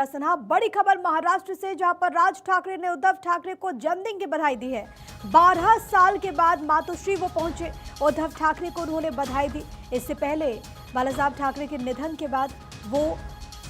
सना बड़ी खबर महाराष्ट्र से, जहां पर राज ठाकरे ने उद्धव ठाकरे को जन्मदिन की बधाई दी है। 12 साल के बाद मातोश्री वो पहुंचे, उद्धव ठाकरे को उन्होंने बधाई दी। इससे पहले बालासाहब ठाकरे के निधन के बाद वो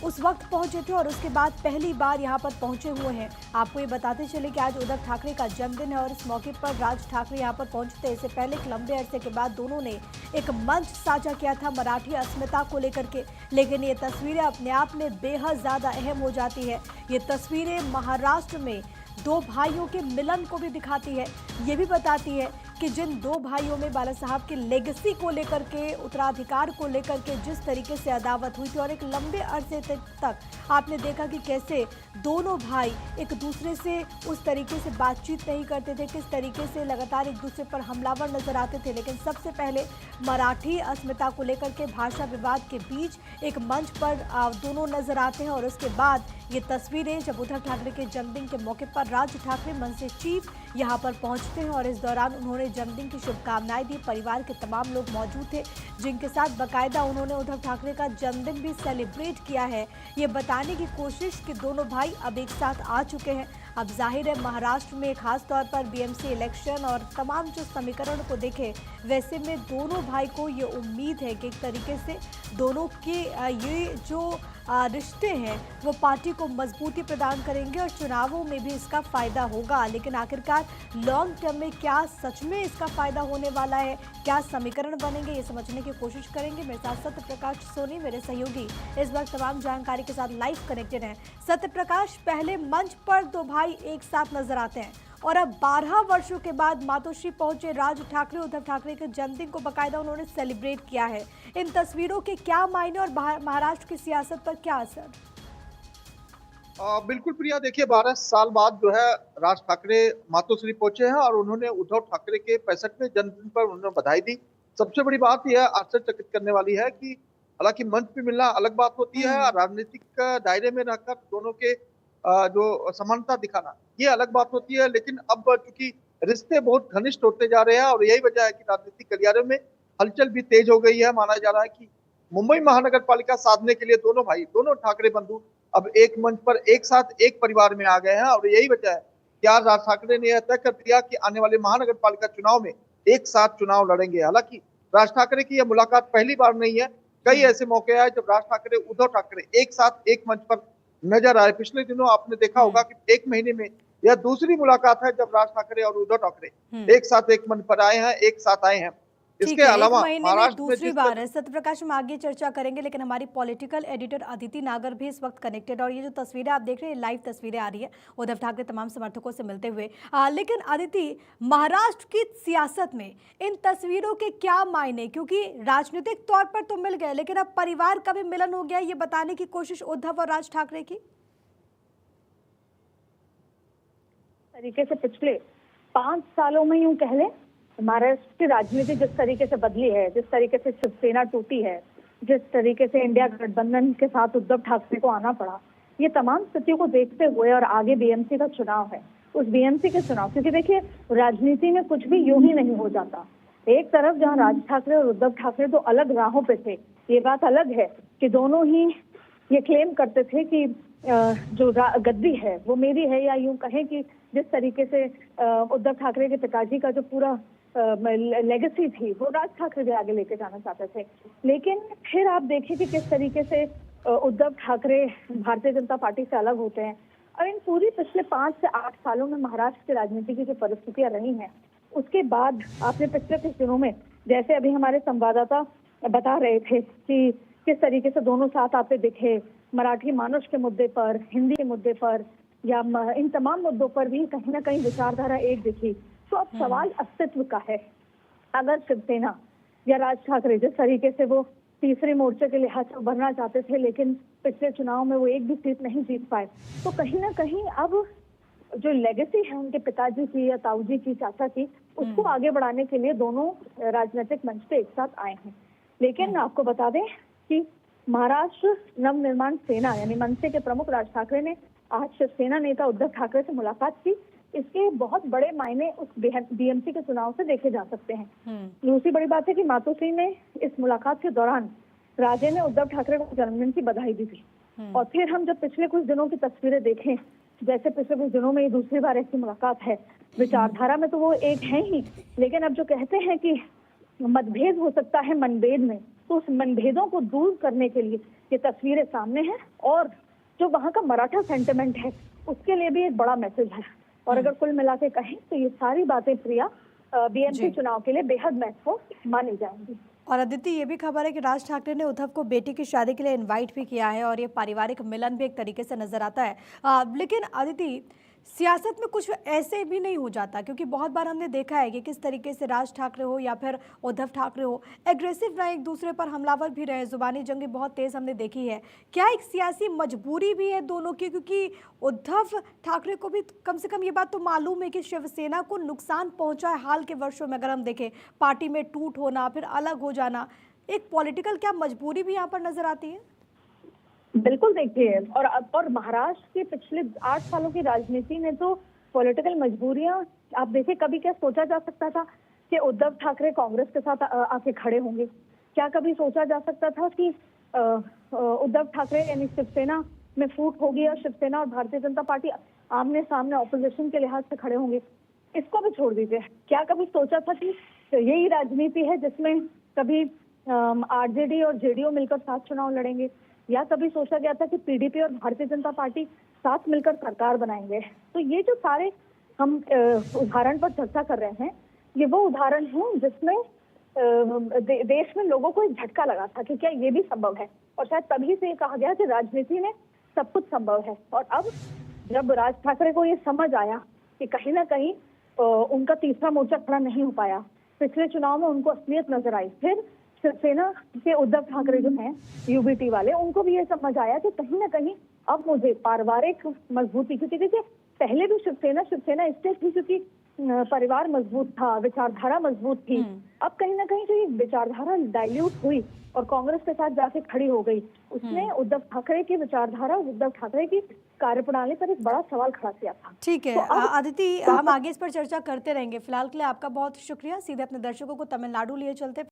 उस वक्त पहुंचे थे और उसके बाद पहली बार यहां पर पहुंचे हुए हैं। आपको ये बताते चले कि आज उद्धव ठाकरे का जन्मदिन है और इस मौके पर राज ठाकरे यहां पर पहुंचे थे। इससे पहले एक लंबे अरसे के बाद दोनों ने एक मंच साझा किया था मराठी अस्मिता को लेकर के, लेकिन ये तस्वीरें अपने आप में बेहद ज्यादा अहम हो जाती है। ये तस्वीरें महाराष्ट्र में दो भाइयों के मिलन को भी दिखाती है। ये भी बताती है कि जिन दो भाइयों में बालासाहब के लेगेसी को लेकर के, उत्तराधिकार को लेकर के जिस तरीके से अदावत हुई थी और एक लंबे अरसे तक आपने देखा कि कैसे दोनों भाई एक दूसरे से उस तरीके से बातचीत नहीं करते थे, किस तरीके से लगातार एक दूसरे पर हमलावर नजर आते थे। लेकिन सबसे पहले मराठी अस्मिता को लेकर के भाषा विवाद के बीच एक मंच पर दोनों नजर आते हैं और उसके बाद ये तस्वीरें जब उद्धव ठाकरे के जन्मदिन के मौके पर राज ठाकरे मनसे चीफ यहां पर पहुंचते हैं और इस दौरान उन्होंने जन्मदिन की शुभकामनाएं दी। परिवार के तमाम लोग मौजूद थे, जिनके साथ बाकायदा उन्होंने उद्धव ठाकरे का जन्मदिन भी सेलिब्रेट किया है। ये बताने की कोशिश कि दोनों भाई अब एक साथ आ चुके हैं। अब जाहिर है महाराष्ट्र में खास तौर पर बीएमसी इलेक्शन और तमाम जो समीकरण को देखे, वैसे में दोनों भाई को ये उम्मीद है कि एक तरीके से दोनों के ये जो रिश्ते हैं वो पार्टी को मजबूती प्रदान करेंगे और चुनावों में भी इसका फायदा होगा। लेकिन आखिरकार लॉन्ग टर्म में क्या सच में इसका फायदा होने वाला है, क्या समीकरण बनेंगे, ये समझने की कोशिश करेंगे। मेरे साथ सत्य प्रकाश सोनी मेरे सहयोगी इस वक्त तमाम जानकारी के साथ लाइव कनेक्टेड हैं। सत्य प्रकाश, पहले मंच पर दो भाई एक साथ नजर आते हैं और अब 12 वर्षों के बाद मातोश्री पहुंचे राज ठाकरे। उद्धव ठाकरे के जन्मदिन को बाकायदा उन्होंने सेलिब्रेट किया है। इन तस्वीरों के क्या मायने और महाराष्ट्र की सियासत पर क्या असर? बिल्कुल प्रिया, देखिए 12 साल बाद जो है राज ठाकरे मातोश्री पहुंचे हैं और उन्होंने उद्धव ठाकरे के 65वें जन्मदिन पर उन्होंने बधाई दी। सबसे बड़ी बात यह आश्चर्यचकित करने वाली है कि हालांकि मंच पे मिलना अलग बात होती है और राजनीतिक दायरे में रहकर दोनों के जो समानता दिखाना ये अलग बात होती है, लेकिन अब चूंकि रिश्ते बहुत घनिष्ठ होते जा रहे हैं और यही वजह है कि राजनीतिक गलियारे में हलचल भी तेज हो गई है। माना जा रहा है कि मुंबई महानगर पालिका साधने के लिए दोनों भाई, दोनों ठाकरे बंधु अब एक मंच पर एक साथ एक परिवार में आ गए हैं और यही वजह है कि आज राज ठाकरे ने यह तय कर दिया कि आने वाले महानगर पालिका चुनाव में एक साथ चुनाव लड़ेंगे। हालांकि राज ठाकरे की यह मुलाकात पहली बार नहीं है, कई ऐसे मौके आए जब राज ठाकरे उद्धव ठाकरे एक साथ एक मंच पर नजर आए। पिछले दिनों आपने देखा होगा कि एक महीने में यह दूसरी मुलाकात है जब राज ठाकरे और उद्धव ठाकरे एक साथ एक मंच पर आए हैं, एक साथ आए हैं। ठीक इसके है, एक अलावा महीने में दूसरी बार है। सत्यप्रकाश, हम आगे चर्चा करेंगे, लेकिन हमारी पॉलिटिकल एडिटर अदिति नागर भी इस वक्त कनेक्टेड और ये जो तस्वीरें आप देख रहे हैं लाइव तस्वीरें आ रही है उद्धव ठाकरे तमाम समर्थकों से मिलते हुए। लेकिन अदिति, महाराष्ट्र की सियासत में इन तस्वीरों के क्या मायने, क्योंकि राजनीतिक तौर पर तो मिल गए लेकिन अब परिवार का भी मिलन हो गया, ये बताने की कोशिश उद्धव और राज ठाकरे की। तरीके से पिछले 5 सालों में यूं कह लें महाराष्ट्र की राजनीति जिस तरीके से बदली है, जिस तरीके से शिवसेना टूटी है, जिस तरीके से इंडिया गठबंधन के साथ उद्धव ठाकरे को आना पड़ा, ये तमाम स्थितियों को देखते हुए और आगे बीएमसी का चुनाव है, उस बीएमसी के चुनाव, क्योंकि देखिए राजनीति में कुछ भी यूं ही नहीं हो जाता। एक तरफ जहां राज ठाकरे और उद्धव ठाकरे तो अलग राहों पे थे, ये बात अलग है कि दोनों ही ये क्लेम करते थे कि जो गद्दी है वो मेरी है, या यूं कहें कि जिस तरीके से उद्धव ठाकरे के पिताजी का जो पूरा लेगेसी थी वो राज ठाकरे भी आगे लेके जाना चाहते थे। लेकिन फिर आप देखिए कि किस तरीके से उद्धव ठाकरे भारतीय जनता पार्टी से अलग होते हैं और इन पूरी पिछले 5 से 8 सालों में महाराष्ट्र की राजनीति की जो परिस्थितियां रही हैं, उसके बाद आपने पिछले कुछ दिनों में, जैसे अभी हमारे संवाददाता बता रहे थे कि किस तरीके से दोनों साथ आते दिखे, मराठी मानुष के मुद्दे पर, हिंदी के मुद्दे पर या इन तमाम मुद्दों पर भी कहीं ना कहीं विचारधारा एक दिखी। तो अब सवाल अस्तित्व का है। अगर शिवसेना या राज ठाकरे जिस तरीके से वो तीसरे मोर्चे के लिहाज से उभरना चाहते थे लेकिन पिछले चुनाव में वो एक भी सीट नहीं जीत पाए, तो कहीं ना कहीं अब जो लेगेसी है उनके पिताजी की या ताऊजी की, चाचा की, उसको आगे बढ़ाने के लिए दोनों राजनीतिक मंच पे एक साथ आए हैं। लेकिन आपको बता दें कि महाराष्ट्र नवनिर्माण सेना यानी मनसे के प्रमुख राज ठाकरे ने आज शिवसेना नेता उद्धव ठाकरे से मुलाकात की। इसके बहुत बड़े मायने उस बीएमसी के चुनाव से देखे जा सकते हैं। दूसरी बड़ी बात है कि मातोश्री ने इस मुलाकात के दौरान राजे ने उद्धव ठाकरे को जन्मदिन की बधाई दी थी और फिर हम जब पिछले कुछ दिनों की तस्वीरें देखें, जैसे पिछले कुछ दिनों में ये दूसरी बार ऐसी मुलाकात है, विचारधारा में तो वो एक है ही, लेकिन अब जो कहते हैं कि मतभेद हो सकता है मनभेद में, तो उस मनभेदों को दूर करने के लिए ये तस्वीरें सामने हैं। और जो वहाँ का मराठा सेंटिमेंट है उसके लिए भी एक बड़ा मैसेज है। और अगर कुल मिला के कहें तो ये सारी बातें प्रिया बीएमसी चुनाव के लिए बेहद महत्वपूर्ण मानी जाएंगी। और अदिति, ये भी खबर है कि राज ठाकरे ने उद्धव को बेटी की शादी के लिए इनवाइट भी किया है और ये पारिवारिक मिलन भी एक तरीके से नजर आता है। लेकिन अदिति, सियासत में कुछ ऐसे भी नहीं हो जाता, क्योंकि बहुत बार हमने देखा है कि किस तरीके से राज ठाकरे हो या फिर उद्धव ठाकरे हो, एग्रेसिव रहे, एक दूसरे पर हमलावर भी रहे, जुबानी जंग बहुत तेज हमने देखी है। क्या एक सियासी मजबूरी भी है दोनों की? क्योंकि उद्धव ठाकरे को भी कम से कम ये बात तो मालूम है कि शिवसेना को नुकसान पहुंचा है हाल के वर्षों में। अगर हम देखें पार्टी में टूट होना, फिर अलग हो जाना, एक पॉलिटिकल क्या मजबूरी भी यहाँ पर नजर आती है? बिल्कुल, देखिए, और महाराष्ट्र के पिछले 8 सालों की राजनीति ने तो पॉलिटिकल मजबूरियां, आप देखिए, कभी क्या सोचा जा सकता था कि उद्धव ठाकरे कांग्रेस के साथ आके खड़े होंगे? क्या कभी सोचा जा सकता था कि उद्धव ठाकरे यानी शिवसेना में फूट होगी और शिवसेना और भारतीय जनता पार्टी आमने सामने ऑपोजिशन के लिहाज से खड़े होंगे? इसको भी छोड़ दीजिए, क्या कभी सोचा था कि यही राजनीति है जिसमें कभी आरजेडी और जेडीयू मिलकर साथ चुनाव लड़ेंगे? या कभी सोचा गया था कि पीडीपी और भारतीय जनता पार्टी साथ मिलकर सरकार बनाएंगे? तो ये जो सारे हम उदाहरण पर चर्चा कर रहे हैं, ये वो उदाहरण हैं जिसमें देश में लोगों को एक झटका लगा था कि क्या ये भी संभव है। और शायद तभी से कहा गया कि राजनीति में सब कुछ संभव है। और अब जब राज ठाकरे को ये समझ आया कि कहीं ना कहीं उनका तीसरा मोर्चा खड़ा नहीं हो पाया, पिछले चुनाव में उनको असलियत नजर आई, फिर शिवसेना के उद्धव ठाकरे जो हैं यूबीटी वाले, उनको भी ये समझ आया कि कहीं ना कहीं अब मुझे पारिवारिक मजबूती, क्योंकि देखिए पहले भी शिवसेना इसलिए थी क्योंकि परिवार मजबूत था, विचारधारा मजबूत थी। अब कहीं ना कहीं जो ये विचारधारा डाइल्यूट हुई और कांग्रेस के साथ जाके खड़ी हो गई, उसने उद्धव ठाकरे की विचारधारा, उद्धव ठाकरे की कार्यप्रणाली पर एक बड़ा सवाल खड़ा किया था। ठीक है तो अदिति, हम आगे इस पर चर्चा करते रहेंगे। फिलहाल के लिए आपका बहुत शुक्रिया। सीधे अपने दर्शकों को तमिलनाडु लिए चलते